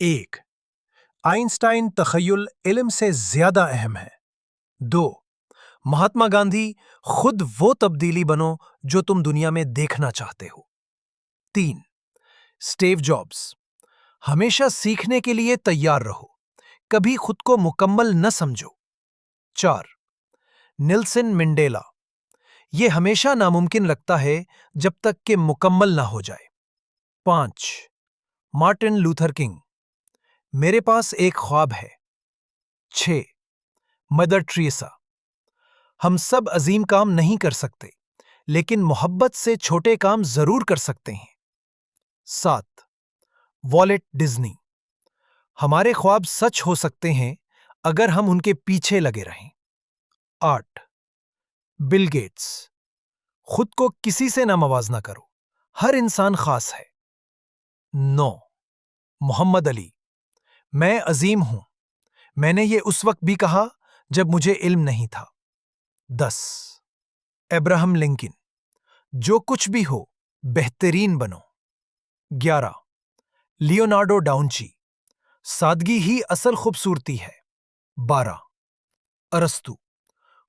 एक, आइंस्टाइन तखय्युल इल्म से ज्यादा अहम है। 2, महात्मा गांधी खुद वो तब्दीली बनो जो तुम दुनिया में देखना चाहते हो। 3, स्टीव जॉब्स हमेशा सीखने के लिए तैयार रहो, कभी खुद को मुकम्मल न समझो। 4, नेल्सन मंडेला ये हमेशा नामुमकिन लगता है जब तक कि मुकम्मल ना हो जाए। 5, मार्टिन लूथर किंग मेरे पास एक ख्वाब है। 6, मदर टेरेसा हम सब अजीम काम नहीं कर सकते, लेकिन मोहब्बत से छोटे काम जरूर कर सकते हैं। 7, वॉलेट डिज्नी हमारे ख्वाब सच हो सकते हैं अगर हम उनके पीछे लगे रहें। 8, बिल गेट्स खुद को किसी से ना मवाजना करो, हर इंसान खास है। 9, मोहम्मद अली मैं अजीम हूं, मैंने ये उस वक्त भी कहा जब मुझे इल्म नहीं था। 10, अब्राहम लिंकन जो कुछ भी हो बेहतरीन बनो। 11, लियोनार्डो डाउंची सादगी ही असल खूबसूरती है। 12, अरस्तु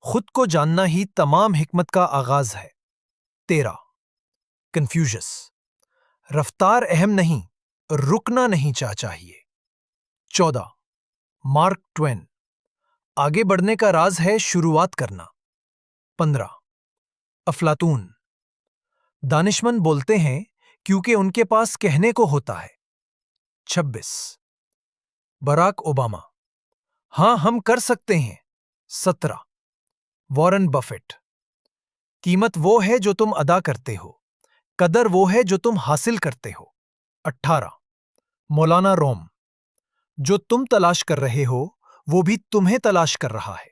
खुद को जानना ही तमाम हिकमत का आगाज है। 13, कन्फ्यूशस रफ्तार अहम नहीं, रुकना नहीं चाहिए। 14, मार्क ट्वेन आगे बढ़ने का राज है शुरुआत करना। 15, अफलातून दानिशमंद बोलते हैं क्योंकि उनके पास कहने को होता है। 26, बराक ओबामा हां हम कर सकते हैं। 17, वॉरेन बफेट कीमत वो है जो तुम अदा करते हो, कदर वो है जो तुम हासिल करते हो। 18, मौलाना रोम जो तुम तलाश कर रहे हो वो भी तुम्हें तलाश कर रहा है।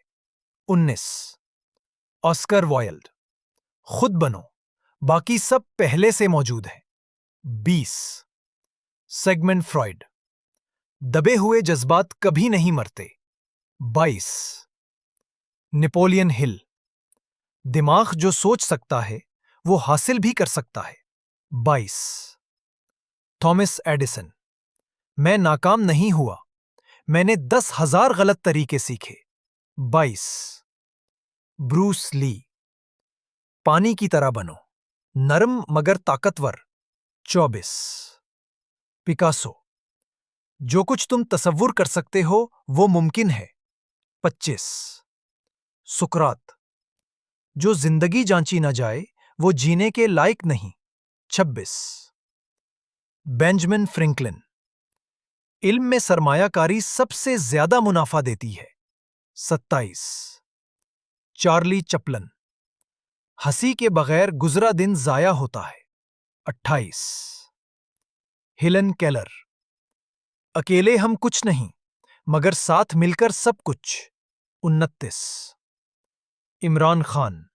19, ऑस्कर वाइल्ड खुद बनो, बाकी सब पहले से मौजूद है। 20, सेगमेंट फ्रॉइड दबे हुए जज्बात कभी नहीं मरते। 22, नेपोलियन हिल दिमाग जो सोच सकता है वो हासिल भी कर सकता है। 22, थॉमस एडिसन मैं नाकाम नहीं हुआ, मैंने 10,000 गलत तरीके सीखे। 22, ब्रूस ली पानी की तरह बनो, नरम मगर ताकतवर। 24, पिकासो जो कुछ तुम तसव्वुर कर सकते हो वो मुमकिन है। 25, सुकरात जो जिंदगी जांची ना जाए वो जीने के लायक नहीं। 26, बेंजामिन फ्रैंकलिन इल्म में सरमायाकारी सबसे ज्यादा मुनाफा देती है। 27, चार्ली चपलन हंसी के बगैर गुजरा दिन जाया होता है। 28, हेलन केलर अकेले हम कुछ नहीं मगर साथ मिलकर सब कुछ। 29, इमरान खान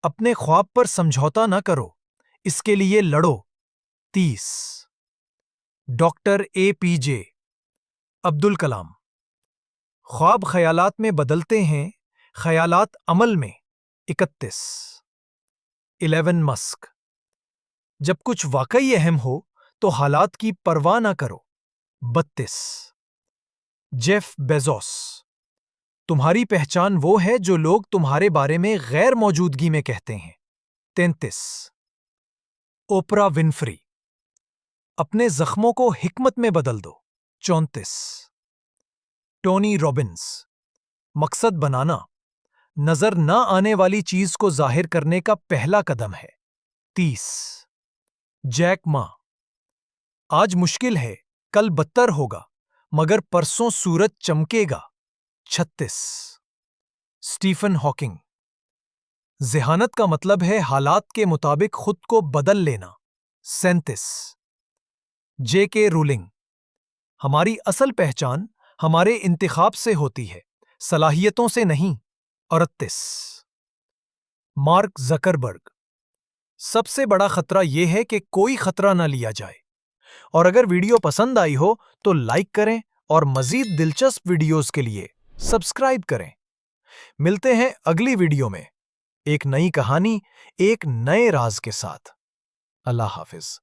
अपने ख्वाब पर समझौता ना करो, इसके लिए लड़ो। 30, डॉक्टर APJ अब्दुल कलाम ख्वाब ख्यालात में बदलते हैं, ख्यालात अमल में। 31, इलेवन मस्क जब कुछ वाकई अहम हो तो हालात की परवाह ना करो। 32, जेफ बेजोस तुम्हारी पहचान वो है जो लोग तुम्हारे बारे में गैर मौजूदगी में कहते हैं। 33, ओपरा विनफ्री अपने जख्मों को हिकमत में बदल दो। 34, टोनी रॉबिन्स मकसद बनाना नजर ना आने वाली चीज को जाहिर करने का पहला कदम है। 30, जैक मा आज मुश्किल है, कल बदतर होगा, मगर परसों सूरज चमकेगा। 36, स्टीफन हॉकिंग ज़हानत का मतलब है हालात के मुताबिक खुद को बदल लेना। 37, JK रूलिंग हमारी असल पहचान हमारे इंतिखाब से होती है, सलाहियतों से नहीं। 38, मार्क जकरबर्ग सबसे बड़ा खतरा यह है कि कोई खतरा ना लिया जाए। और अगर वीडियो पसंद आई हो तो लाइक करें और मजीद दिलचस्प वीडियोस के लिए सब्सक्राइब करें। मिलते हैं अगली वीडियो में एक नई कहानी, एक नए राज के साथ। अल्लाह हाफिज।